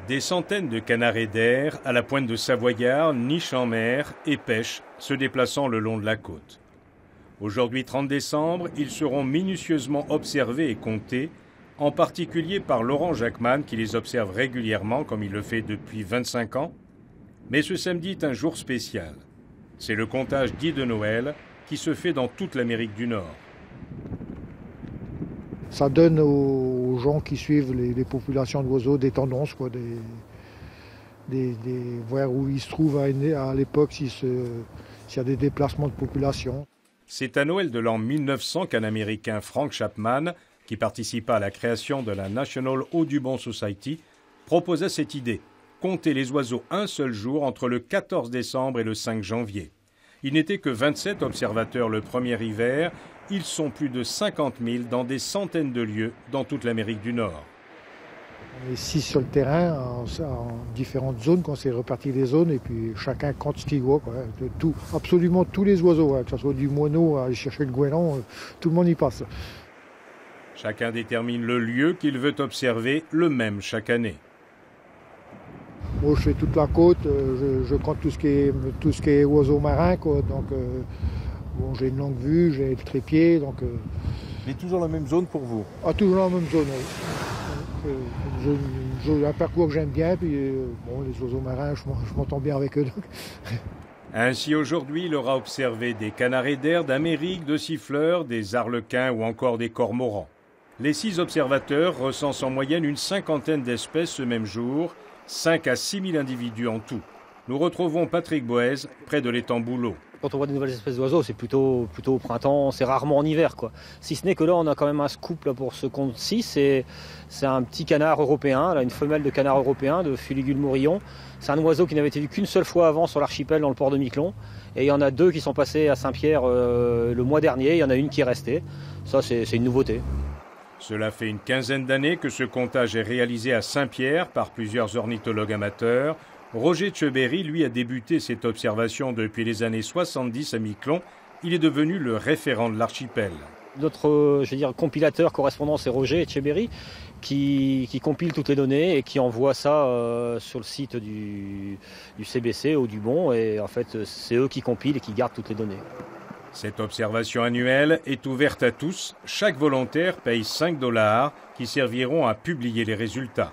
Des centaines de canards eider à la pointe de Savoyard nichent en mer et pêchent, se déplaçant le long de la côte. Aujourd'hui 30 décembre, ils seront minutieusement observés et comptés, en particulier par Laurent Jacquemann qui les observe régulièrement comme il le fait depuis 25 ans. Mais ce samedi est un jour spécial. C'est le comptage dit de Noël qui se fait dans toute l'Amérique du Nord. Ça donne aux gens qui suivent les populations d'oiseaux des tendances, quoi, voir où ils se trouvent à l'époque, s'il y a des déplacements de population. C'est à Noël de l'an 1900 qu'un Américain, Frank Chapman, qui participa à la création de la National Audubon Society, proposa cette idée, compter les oiseaux un seul jour entre le 14 décembre et le 5 janvier. Il n'était que 27 observateurs le premier hiver. Ils sont plus de 50 000 dans des centaines de lieux dans toute l'Amérique du Nord. On est 6 sur le terrain, en différentes zones, qu'on s'est réparti les zones, et puis chacun compte ce qu'il voit, quoi, de tout, absolument tous les oiseaux, que ce soit du moineau à aller chercher le goéland, tout le monde y passe. Chacun détermine le lieu qu'il veut observer, le même chaque année. Moi, je fais toute la côte, je compte tout ce qui est oiseaux marins, quoi, donc... Bon, j'ai une longue vue, j'ai le trépied, donc... Mais toujours la même zone pour vous? Ah, toujours la même zone, oui. Un parcours que j'aime bien, puis bon, les oiseaux marins, je m'entends bien avec eux. Donc. Ainsi, aujourd'hui, il aura observé des canards eider d'Amérique, de siffleurs, des arlequins ou encore des cormorans. Les 6 observateurs recensent en moyenne une cinquantaine d'espèces ce même jour, 5 à 6 000 individus en tout. Nous retrouvons Patrick Boez, près de l'étang Boulot. Quand on voit des nouvelles espèces d'oiseaux, c'est plutôt au printemps, c'est rarement en hiver, quoi. Si ce n'est que là, on a quand même un scoop là, pour ce compte-ci. C'est un petit canard européen, là, une femelle de canard européen, de Fuligule morillon. C'est un oiseau qui n'avait été vu qu'une seule fois avant sur l'archipel, dans le port de Miquelon. Et il y en a 2 qui sont passés à Saint-Pierre le mois dernier. Il y en a une qui est restée. Ça, c'est une nouveauté. Cela fait une quinzaine d'années que ce comptage est réalisé à Saint-Pierre par plusieurs ornithologues amateurs. Roger Tcheberry, lui, a débuté cette observation depuis les années 70 à Miquelon. Il est devenu le référent de l'archipel. Notre compilateur correspondant, c'est Roger Tcheberry, qui compile toutes les données et qui envoie ça sur le site du CBC au Dubon. Et en fait, c'est eux qui compilent et qui gardent toutes les données. Cette observation annuelle est ouverte à tous. Chaque volontaire paye $5 qui serviront à publier les résultats.